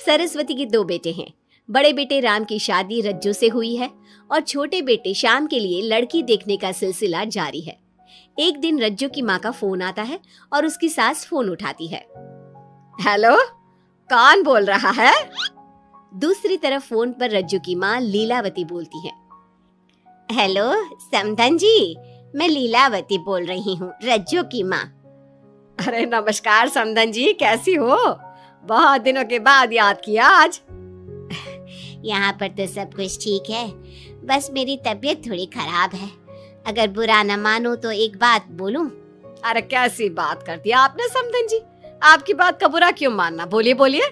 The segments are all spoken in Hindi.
सरस्वती के दो बेटे हैं। बड़े बेटे राम की शादी रज्जू से हुई है और छोटे बेटे श्याम के लिए लड़की देखने का सिलसिला जारी है। एक दिन रज्जू की माँ का फोन आता है और उसकी सास फोन उठाती है। हेलो, कौन बोल रहा है? दूसरी तरफ फोन पर रज्जू की माँ लीलावती बोलती है। हेलो समधन जी, मैं लीलावती बोल रही हूँ, रज्जू की माँ। अरे नमस्कार समधन जी, कैसी हो? बहुत दिनों के बाद याद किया आज। यहाँ पर तो सब कुछ ठीक है, बस मेरी तबीयत थोड़ी खराब है। अगर बुरा न मानो तो एक बात बोलूं? अरे कैसी बात कर दी आपने समधन जी, आपकी बात का बुरा क्यों मानना, बोलिए बोलिए।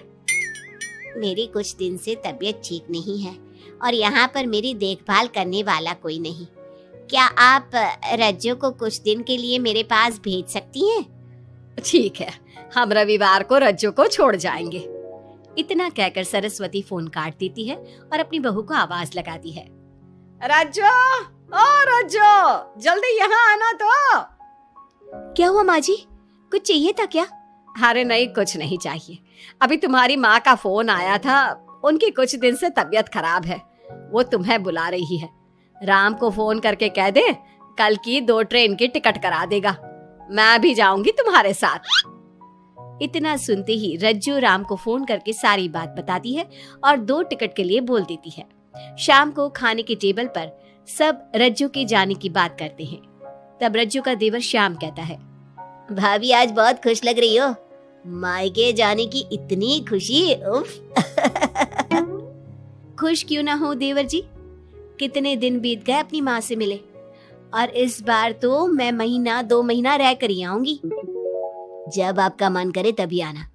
मेरी कुछ दिन से तबीयत ठीक नहीं है और यहाँ पर मेरी देखभाल करने वाला कोई नहीं। क्या आप रज्जू को कुछ दिन के लिए मेरे पास भेज सकती हैं? ठीक है, हम रविवार को रज्जू को छोड़ जाएंगे। इतना कहकर सरस्वती फोन काट देती है और अपनी बहू को आवाज लगाती है। रज्जू, ओ रज्जू, जल्दी यहाँ आना तो। क्या हुआ माँ जी, कुछ चाहिए था क्या? अरे नहीं, कुछ नहीं चाहिए। अभी तुम्हारी माँ का फोन आया था, उनकी कुछ दिन से तबीयत खराब है, वो तुम्हें बुला रही है। राम को फोन करके कह दे कल की 2 ट्रेन की टिकट करा देगा, मैं भी जाऊंगी तुम्हारे साथ। इतना सुनते ही रज्जू राम को फोन करके सारी बात बताती है और 2 टिकट के लिए बोल देती है। शाम को खाने के टेबल पर सब रज्जू के जाने की बात करते हैं। तब रज्जू का देवर श्याम कहता है, भाभी आज बहुत खुश लग रही हो, मायके जाने की इतनी खुशी, उफ। खुश क्यों ना हो देवर जी, कितने दिन बीत गए अपनी माँ से मिले, और इस बार तो मैं 1-2 महीना रह कर ही आऊंगी। जब आपका मन करे तभी आना।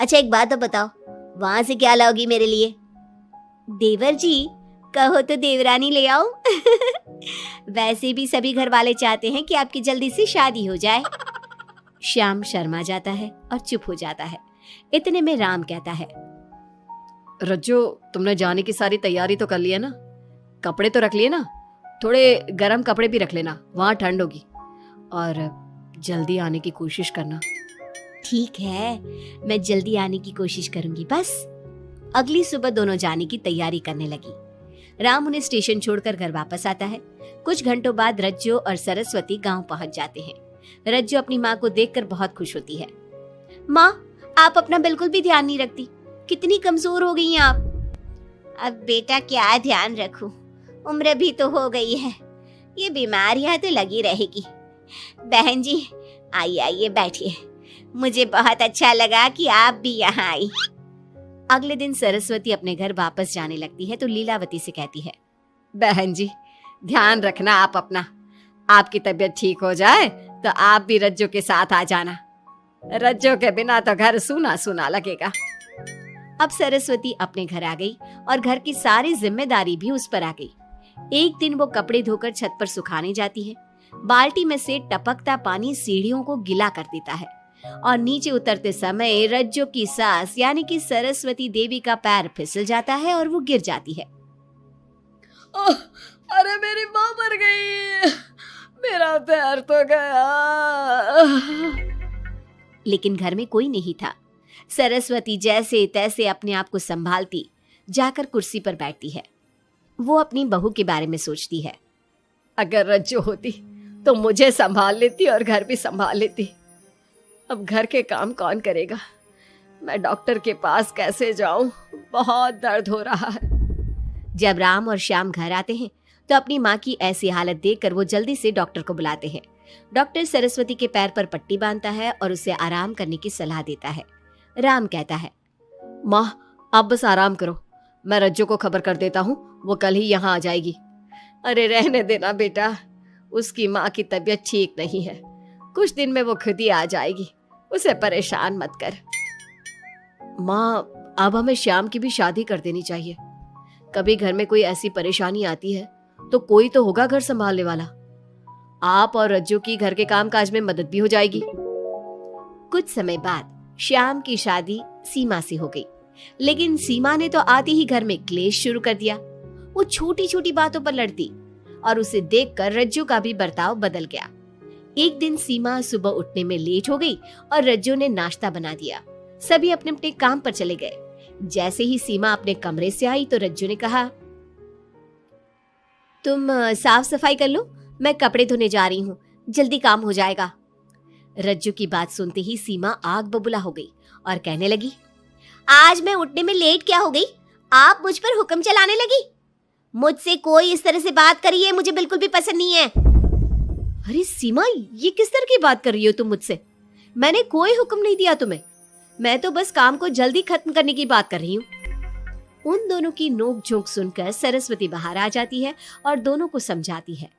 अच्छा एक बात तो बताओ, वहां से क्या लाओगी मेरे लिए? देवर जी कहो तो देवरानी ले आओ। वैसे भी सभी घर वाले चाहते हैं कि आपकी जल्दी से शादी हो जाए। श्याम शर्मा जाता है और चुप हो जाता है। इतने में राम कहता है, रज्जू तुमने जाने की सारी तैयारी तो कर ली है ना? कपड़े तो रख लिए ना? थोड़े गर्म कपड़े भी रख लेना, वहां ठंड होगी, और जल्दी आने की कोशिश करना। ठीक है, मैं जल्दी आने की कोशिश करूंगी बस। अगली सुबह दोनों जाने की तैयारी करने लगी। राम उन्हें स्टेशन छोड़कर घर वापस आता है। कुछ घंटों बाद रज्जू और सरस्वती गांव पहुंच जाते हैं। रज्जू अपनी माँ को देखकर बहुत खुश होती है। माँ, आप अपना बिल्कुल भी ध्यान नहीं रखती, कितनी कमजोर हो गई हैं आप। अब बेटा क्या ध्यान रखूं, उम्र भी तो हो गई है, ये बीमारियां तो लगी रहेगी। बहन जी आइए आइए बैठिए, मुझे बहुत अच्छा लगा कि आप भी यहाँ आई। अगले दिन सरस्वती अपने घर वापस जाने लगती है तो लीलावती से कहती है, बहन जी ध्यान रखना आप अपना, आपकी तबीयत ठीक हो जाए तो आप भी रज्जू के साथ आ जाना, रज्जू के बिना तो घर सूना सूना लगेगा। अब सरस्वती अपने घर आ गई और घर की सारी जिम्मेदारी भी उस पर आ गई। एक दिन वो कपड़े धोकर छत पर सुखाने जाती है। बाल्टी में से टपकता पानी सीढ़ियों को गीला कर देता है और नीचे उतरते समय रज्जू की सास यानी कि सरस्वती देवी का पैर फिसल जाता है और वो गिर जाती है। अरे मेरी माँ मर गई, मेरा पैर तो गया। लेकिन घर में कोई नहीं था। सरस्वती जैसे तैसे अपने आप को संभालती जाकर कुर्सी पर बैठती है। वो अपनी बहू के बारे में सोचती है, अगर रज्जू होती तो मुझे संभाल लेती और घर भी संभाल लेती। अब घर के काम कौन करेगा, मैं डॉक्टर के पास कैसे जाऊं, बहुत दर्द हो रहा है। जब राम और श्याम घर आते हैं तो अपनी माँ की ऐसी हालत देखकर वो जल्दी से डॉक्टर को बुलाते हैं। डॉक्टर सरस्वती के पैर पर पट्टी बांधता है और उसे आराम करने की सलाह देता है। राम कहता है, माँ आप बस आराम करो, मैं रज्जू को खबर कर देता हूँ, वो कल ही यहाँ आ जाएगी। अरे रहने देना बेटा, उसकी माँ की तबीयत ठीक नहीं है, कुछ दिन में वो खुद ही आ जाएगी, उसे परेशान मत कर। माँ अब हमें श्याम की भी शादी कर देनी चाहिए, कभी घर में कोई ऐसी परेशानी आती है तो कोई तो होगा घर संभालने वाला, आप और रज्जू की घर के काम काज में मदद भी हो जाएगी। कुछ समय बाद श्याम की शादी सीमा से हो गई, लेकिन सीमा ने तो आते ही घर में क्लेश शुरू कर दिया। वो छोटी छोटी बातों पर लड़ती और उसे देखकर रज्जू का भी बर्ताव बदल गया। एक दिन सीमा सुबह उठने में लेट हो गई और रज्जू ने नाश्ता बना दिया। सभी अपने अपने काम पर चले गए। जैसे ही सीमा अपने कमरे से आई तो रज्जू ने कहा, तुम साफ सफाई कर लो, मैं कपड़े धोने जा रही हूँ, जल्दी काम हो जाएगा। रज्जू की बात सुनते ही सीमा आग बबूला हो गई और कहने लगी, आज मैं उठने में लेट क्या हो गई? आप मुझ पर हुक्म चलाने लगी। मुझसे कोई इस तरह से बात करी है मुझे बिल्कुल भी पसंद नहीं है। अरे सीमा, ये किस तरह की बात कर रही हो तुम मुझसे? मैंने कोई हुक्म नहीं दिया तुम्हें, मैं तो बस काम को जल्दी खत्म करने की बात कर रही हूँ। उन दोनों की नोक झोंक सुनकर सरस्वती बाहर आ जाती है और दोनों को समझाती है।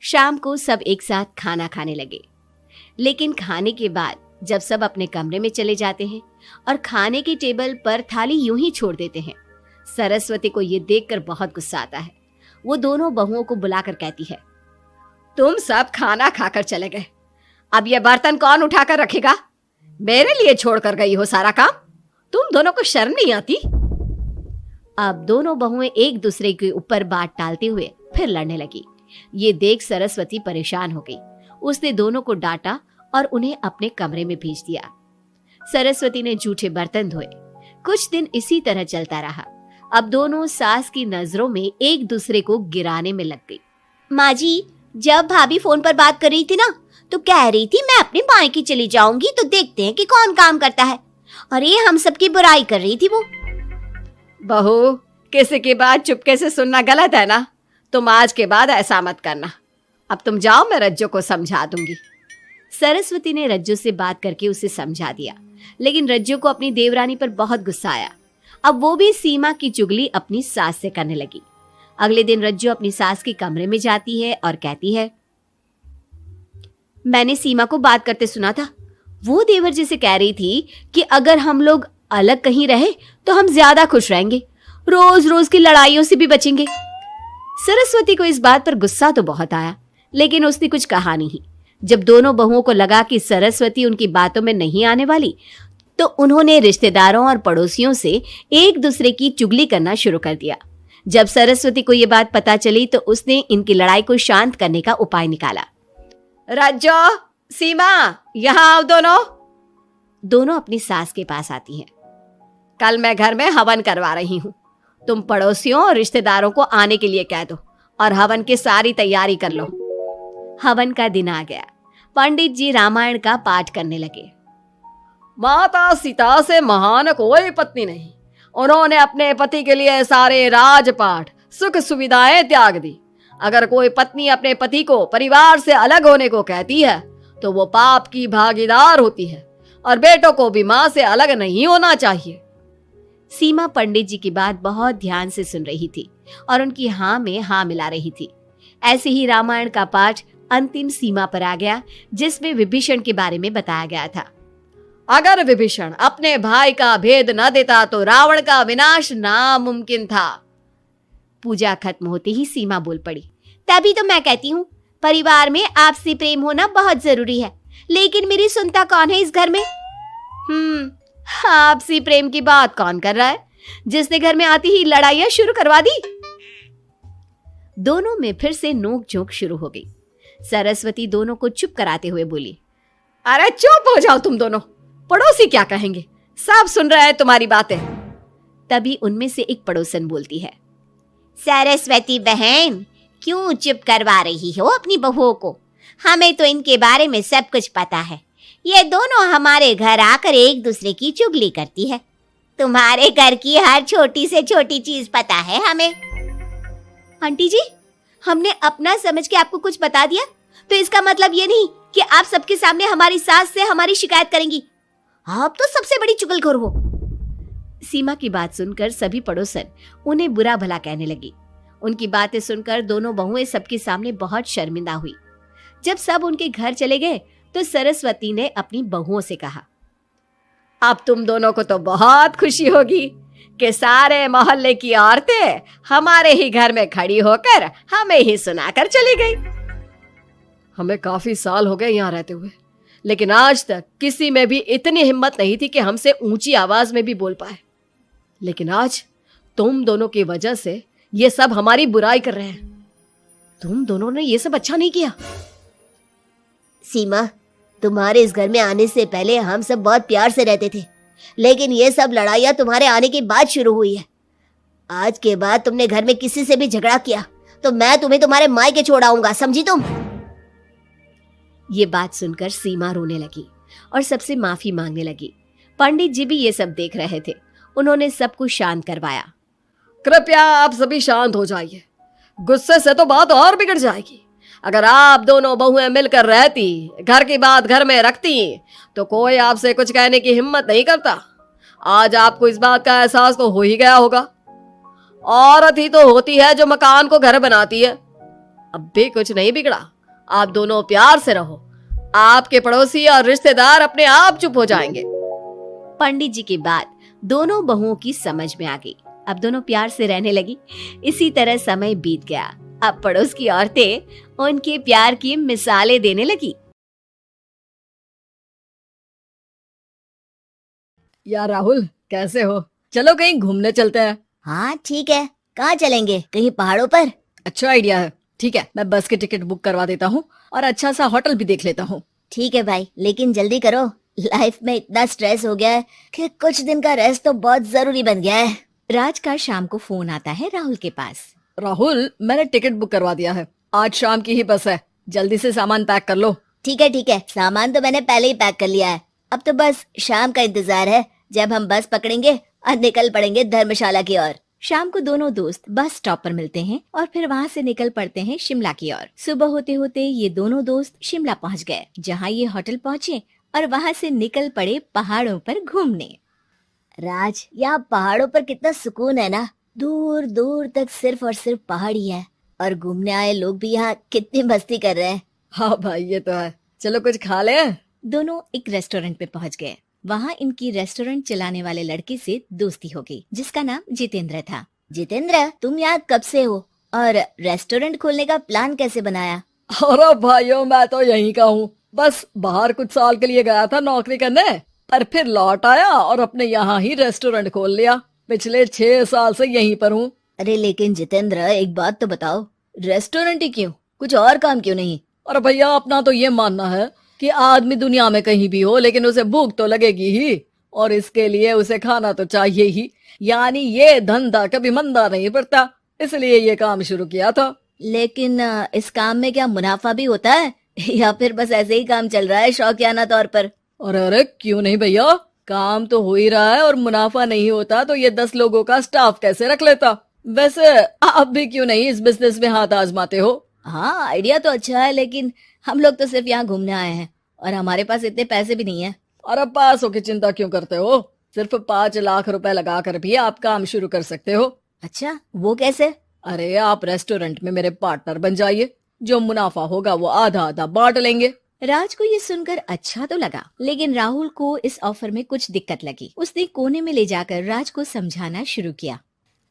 शाम को सब एक साथ खाना खाने लगे, लेकिन खाने के बाद जब सब अपने कमरे में चले जाते हैं और खाने की टेबल पर थाली यूं ही छोड़ देते हैं, सरस्वती को ये देखकर बहुत गुस्सा आता है। वो दोनों बहुओं को बुलाकर कहती है, तुम सब खाना खाकर चले गए, अब ये बर्तन कौन उठाकर रखेगा? मेरे लिए छोड़कर गई हो सारा काम। तुम दोनों को शर्म नहीं आती? अब दोनों बहुएं एक दूसरे के ऊपर बात टालते हुए फिर लड़ने लगी। ये देख सरस्वती परेशान हो गई। उसने दोनों को डांटा और उन्हें अपने कमरे में भेज दिया। सरस्वती ने जूठे बर्तन धोए। कुछ दिन इसी तरह चलता रहा। अब दोनों सास की नजरों में एक दूसरे को गिराने में लग गई। माँ जी, जब भाभी फोन पर बात कर रही थी ना, तो कह रही थी मैं अपने मायके चली जाऊंगी तो देखते हैं कि कौन काम करता है। अरे हम सबकी बुराई कर रही थी वो। बहू, किसी की बात चुपके से सुनना गलत है ना। तुम आज के बाद ऐसा मत करना। अब तुम जाओ, मैं रज्जू को समझा दूंगी। सरस्वती ने रज्जू से बात करके उसे समझा दिया, लेकिन रज्जू को अपनी देवरानी पर बहुत गुस्सा आया। अब वो भी सीमा की चुगली अपनी सास से करने लगी। अगले दिन रज्जू अपनी सास के कमरे में जाती है और कहती है, मैंने सीमा को बात करते सुना था। वो देवर जी से कह रही थी कि अगर हम लोग अलग कहीं रहे तो हम ज्यादा खुश रहेंगे, रोज रोज की लड़ाइयों से भी बचेंगे। सरस्वती को इस बात पर गुस्सा तो बहुत आया, लेकिन उसने कुछ कहा नहीं। जब दोनों बहुओं को लगा कि सरस्वती उनकी बातों में नहीं आने वाली, तो उन्होंने रिश्तेदारों और पड़ोसियों से एक दूसरे की चुगली करना शुरू कर दिया। जब सरस्वती को ये बात पता चली तो उसने इनकी लड़ाई को शांत करने का उपाय निकाला। रज्जो, सीमा, यहाँ आओ दोनों। दोनों अपनी सास के पास आती हैं। कल मैं घर में हवन करवा रही हूँ, तुम पड़ोसियों और रिश्तेदारों को आने के लिए कह दो और हवन की सारी तैयारी कर लो। हवन का दिन आ गया। पंडित जी रामायण का पाठ करने लगे। माता सीता से महान कोई पत्नी नहीं, उन्होंने अपने पति के लिए सारे राजपाट सुख सुविधाएं त्याग दी। अगर कोई पत्नी अपने पति को परिवार से अलग होने को कहती है तो वो पाप की भागीदार होती है, और बेटों को भी मां से अलग नहीं होना चाहिए। सीमा पंडित जी की बात बहुत ध्यान से सुन रही थी और उनकी हाँ में हाँ मिला रही थी। ऐसे ही रामायण का पाठ अंतिम सीमा पर आ गया, जिसमें विभीषण के बारे में बताया गया था। अगर विभीषण अपने भाई का भेद न देता तो रावण का विनाश नामुमकिन था। पूजा खत्म होते ही सीमा बोल पड़ी, तभी तो मैं कहती हूँ परिवार में आपसी प्रेम होना बहुत जरूरी है, लेकिन मेरी सुनता कौन है इस घर में? आपसी प्रेम की बात कौन कर रहा है, जिसने घर में आती ही लड़ाइयां शुरू करवा दी? दोनों में फिर से नोक झोंक शुरू हो गई। सरस्वती दोनों को चुप कराते हुए बोली, अरे चुप हो जाओ तुम दोनों, पड़ोसी क्या कहेंगे, सब सुन रहे हैं तुम्हारी बातें। तभी उनमें से एक पड़ोसन बोलती है, सरस्वती बहन, क्यों चुप करवा रही हो अपनी बहुओं को? हमें तो इनके बारे में सब कुछ पता है। ये दोनों हमारे घर आकर एक दूसरे की चुगली करती है। तुम्हारे घर की हर छोटी से छोटी चीज पता है हमें। आंटी जी, हमने अपना समझ के आपको कुछ बता दिया तो इसका मतलब ये नहीं कि आप सबके सामने हमारी सास से हमारी शिकायत करेंगी। आप तो सबसे बड़ी चुगलखोर हो। सीमा की बात सुनकर सभी पड़ोसन उन्हें बुरा भला कहने लगी। उनकी बातें सुनकर दोनों बहुएं सबके सामने बहुत शर्मिंदा हुई। जब सब उनके घर चले गए तो सरस्वती ने अपनी बहुओं से कहा, अब तुम दोनों को तो बहुत खुशी होगी कि सारे मोहल्ले की औरतें हमारे ही घर में खड़ी होकर हमें ही सुनाकर चली गई। हमें काफी साल हो गए यहाँ रहते हुए, लेकिन आज तक किसी में भी इतनी हिम्मत नहीं थी कि हमसे ऊंची आवाज में भी बोल पाए। लेकिन आज तुम दोनों की वजह से ये सब हमारी बुराई कर रहे हैं। तुम दोनों ने ये सब अच्छा नहीं किया। सीमा, तुम्हारे इस घर में आने से पहले हम सब बहुत प्यार से रहते थे, लेकिन ये सब लड़ाइयाँ तुम्हारे आने के बाद शुरू हुई है। आज के बाद तुमने घर में किसी से भी झगड़ा किया तो मैं तुम्हें तुम्हारे मायके छोड़ आऊंगा, समझी तुम? ये बात सुनकर सीमा रोने लगी और सबसे माफी मांगने लगी। पंडित जी भी ये सब देख रहे थे। उन्होंने सबको शांत करवाया। कृपया आप सभी शांत हो जाइए, गुस्से से तो बात और बिगड़ जाएगी। अगर आप दोनों बहुएं मिलकर रहती, घर की बात घर में रखती, तो कोई आपसे कुछ कहने की हिम्मत नहीं करता। आज आपको इस बात का एहसास तो हो ही गया होगा। औरत ही तो होती है जो मकान को घर बनाती है। अब भी कुछ नहीं बिगड़ा, आप दोनों प्यार से रहो, आपके पड़ोसी और रिश्तेदार अपने आप चुप हो जाएंगे। पंडित जी की बात दोनों बहुओं की समझ में आ गई। अब दोनों प्यार से रहने लगी। इसी तरह समय बीत गया। अब पड़ोस की औरतें उनके प्यार की मिसालें देने लगी। यार राहुल, कैसे हो? चलो कहीं घूमने चलते हैं। हाँ ठीक है, कहाँ चलेंगे? कहीं पहाड़ों पर? अच्छा आइडिया है। ठीक है, मैं बस की टिकट बुक करवा देता हूँ और अच्छा सा होटल भी देख लेता हूँ। ठीक है भाई, लेकिन जल्दी करो। लाइफ में इतना स्ट्रेस हो गया है कि कुछ दिन का रेस्ट तो बहुत जरूरी बन गया है। राज का शाम को फोन आता है राहुल के पास। राहुल, मैंने टिकट बुक करवा दिया है, आज शाम की ही बस है, जल्दी से सामान पैक कर लो। ठीक है, सामान तो मैंने पहले ही पैक कर लिया है। अब तो बस शाम का इंतजार है, जब हम बस पकड़ेंगे और निकल पड़ेंगे धर्मशाला की ओर। शाम को दोनों दोस्त बस स्टॉप पर मिलते हैं और फिर वहाँ से निकल पड़ते हैं शिमला की ओर। सुबह होते होते ये दोनों दोस्त शिमला पहुँच गए, जहाँ ये होटल पहुँचे और वहाँ से निकल पड़े पहाड़ों पर घूमने। राज, यहाँ पहाड़ों पर कितना सुकून है ना। दूर दूर तक सिर्फ और सिर्फ पहाड़ ही है और घूमने आए लोग भी यहाँ कितनी मस्ती कर रहे हैं। हाँ भाई, ये तो है। चलो कुछ खा ले। दोनों एक रेस्टोरेंट पे पहुँच गए। वहाँ इनकी रेस्टोरेंट चलाने वाले लड़के से दोस्ती हो गई, जिसका नाम जितेंद्र था। जितेंद्र, तुम यहाँ कब से हो और रेस्टोरेंट खोलने का प्लान कैसे बनाया? अरे भाइयों, मैं तो यहीं का हूँ। बस बाहर कुछ साल के लिए गया था नौकरी करने, पर फिर लौट आया और अपने यहाँ ही रेस्टोरेंट खोल लिया। पिछले 6 साल से यहीं पर हूँ। अरे लेकिन जितेंद्र, एक बात तो बताओ, रेस्टोरेंट ही क्यों, कुछ और काम क्यों नहीं? अरे भैया, अपना तो ये मानना है कि आदमी दुनिया में कहीं भी हो लेकिन उसे भूख तो लगेगी ही, और इसके लिए उसे खाना तो चाहिए ही। यानी ये धंधा कभी मंदा नहीं पड़ता, इसलिए ये काम शुरू किया था। लेकिन इस काम में क्या मुनाफा भी होता है या फिर बस ऐसे ही काम चल रहा है शौकियाना तौर पर? अरे क्यों नहीं भैया, काम तो हो ही रहा है, और मुनाफा नहीं होता तो ये 10 लोगों का स्टाफ कैसे रख लेता। वैसे आप भी क्यों नहीं इस बिजनेस में हाथ आजमाते हो? हाँ, आइडिया तो अच्छा है, लेकिन हम लोग तो सिर्फ यहाँ घूमने आए हैं और हमारे पास इतने पैसे भी नहीं है। अरे पैसों की चिंता क्यों करते हो, सिर्फ 5 लाख रुपए लगा कर भी आप काम शुरू कर सकते हो। अच्छा, वो कैसे? अरे आप रेस्टोरेंट में मेरे पार्टनर बन जाइए, जो मुनाफा होगा वो आधा आधा बांट लेंगे। राज को ये सुनकर अच्छा तो लगा, लेकिन राहुल को इस ऑफर में कुछ दिक्कत लगी। उसने कोने में ले जाकर राज को समझाना शुरू किया।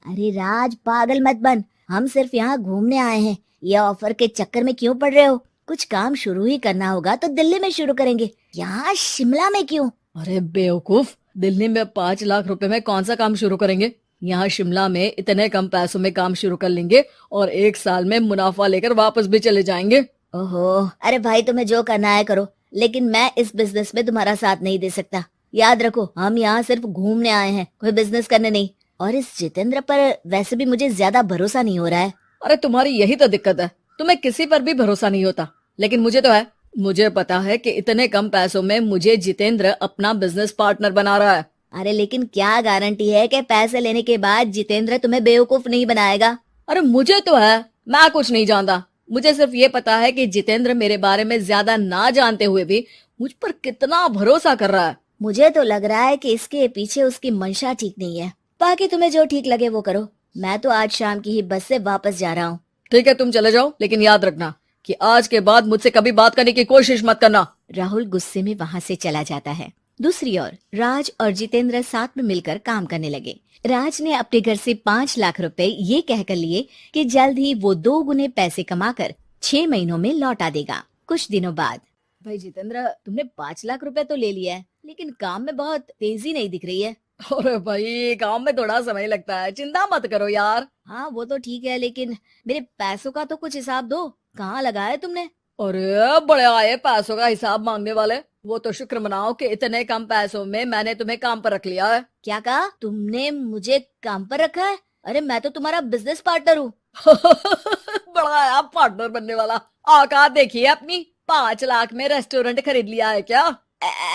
अरे राज, पागल मत बन, हम सिर्फ यहाँ घूमने आए हैं, यह ऑफर के चक्कर में क्यों पड़ रहे हो? कुछ काम शुरू ही करना होगा तो दिल्ली में शुरू करेंगे, यहाँ शिमला में क्यों? अरे बेवकूफ, दिल्ली में 5 लाख रुपए में कौन सा काम शुरू करेंगे? यहाँ शिमला में इतने कम पैसों में काम शुरू कर लेंगे और 1 साल में मुनाफा लेकर वापस भी चले जाएंगे। ओहो, अरे भाई, तुम्हें जो करना है करो, लेकिन मैं इस बिजनेस में तुम्हारा साथ नहीं दे सकता। याद रखो, हम यहाँ सिर्फ घूमने आए हैं, कोई बिजनेस करने नहीं। और इस जितेंद्र पर वैसे भी मुझे ज्यादा भरोसा नहीं हो रहा है। अरे तुम्हारी यही तो दिक्कत है, तुम्हें किसी पर भी भरोसा नहीं होता, लेकिन मुझे तो है। मुझे पता है कि इतने कम पैसों में मुझे जितेंद्र अपना बिजनेस पार्टनर बना रहा है। अरे लेकिन क्या गारंटी है कि पैसे लेने के बाद जितेंद्र तुम्हें बेवकूफ नहीं बनाएगा? अरे मुझे तो है, मैं कुछ नहीं जानता। मुझे सिर्फ ये पता है कि जितेंद्र मेरे बारे में ज्यादा ना जानते हुए भी मुझ पर कितना भरोसा कर रहा है। मुझे तो लग रहा है कि इसके पीछे उसकी मंशा ठीक नहीं है। बाकी तुम्हें जो ठीक लगे वो करो, मैं तो आज शाम की ही बस से वापस जा रहा हूँ। ठीक है, तुम चले जाओ, लेकिन याद रखना कि आज के बाद मुझसे कभी बात करने की कोशिश मत करना। राहुल गुस्से में वहाँ से चला जाता है। दूसरी ओर राज और जितेंद्र साथ में मिलकर काम करने लगे। राज ने अपने घर से 5 लाख रुपए ये कहकर लिए कि जल्द ही वो 2 गुने पैसे कमाकर 6 महीनों में लौटा देगा। कुछ दिनों बाद, भाई जितेंद्र, तुमने 5 लाख रुपए तो ले लिया है, लेकिन काम में बहुत तेजी नहीं दिख रही है। अरे भाई, काम में थोड़ा समय लगता है, चिंता मत करो यार। हाँ वो तो ठीक है, लेकिन मेरे पैसों का तो कुछ हिसाब दो, कहाँ लगाया तुमने? अरे बड़े आए पैसों का हिसाब मांगने वाले। वो तो शुक्र मनाओ कि इतने कम पैसों में मैंने तुम्हें काम पर रख लिया है। क्या कहा तुमने? मुझे काम पर रखा है? अरे मैं तो तुम्हारा बिजनेस पार्टनर हूँ। बड़ा है आप पार्टनर बनने वाला। औकात देखिए अपनी, 5 लाख में रेस्टोरेंट खरीद लिया है क्या?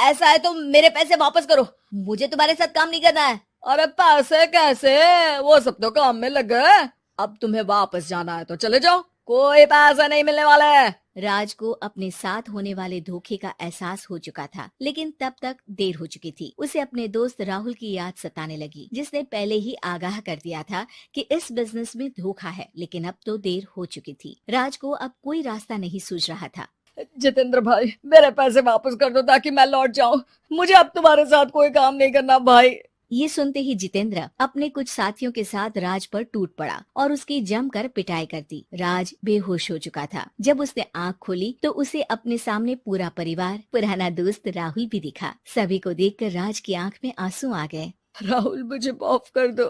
ऐसा है तो मेरे पैसे वापस करो, मुझे तुम्हारे साथ काम नहीं करना है। अरे पैसे कैसे, वो सब तो काम में लग गए। अब तुम्हें वापस जाना है तो चले जाओ, कोई पैसा नहीं मिलने वाला है। राज को अपने साथ होने वाले धोखे का एहसास हो चुका था, लेकिन तब तक देर हो चुकी थी। उसे अपने दोस्त राहुल की याद सताने लगी, जिसने पहले ही आगाह कर दिया था कि इस बिजनेस में धोखा है, लेकिन अब तो देर हो चुकी थी। राज को अब कोई रास्ता नहीं सूझ रहा था। जितेंद्र भाई, मेरे पैसे वापस कर दो ताकि मैं लौट जाऊं। मुझे अब तुम्हारे साथ कोई काम नहीं करना भाई। ये सुनते ही जितेंद्र अपने कुछ साथियों के साथ राज पर टूट पड़ा और उसकी जमकर पिटाई कर दी। राज बेहोश हो चुका था। जब उसने आंख खोली तो उसे अपने सामने पूरा परिवार, पुराना दोस्त राहुल भी दिखा। सभी को देखकर राज की आंख में आंसू आ गए। राहुल, मुझे माफ कर दो।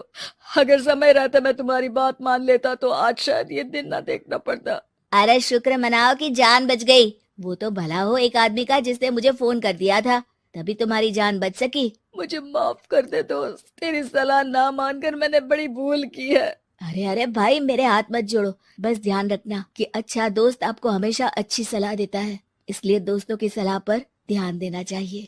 अगर समय रहता मैं तुम्हारी बात मान लेता तो आज शायद ये दिन ना देखना पड़ता। अरे शुक्र मनाओ कि जान बच गई। वो तो भला हो एक आदमी का जिसने मुझे फोन कर दिया था, तभी तुम्हारी जान बच सकी। मुझे माफ कर दे दोस्त, तेरी सलाह ना मानकर मैंने बड़ी भूल की है। अरे अरे भाई, मेरे हाथ मत जोड़ो। बस ध्यान रखना कि अच्छा दोस्त आपको हमेशा अच्छी सलाह देता है, इसलिए दोस्तों की सलाह पर ध्यान देना चाहिए।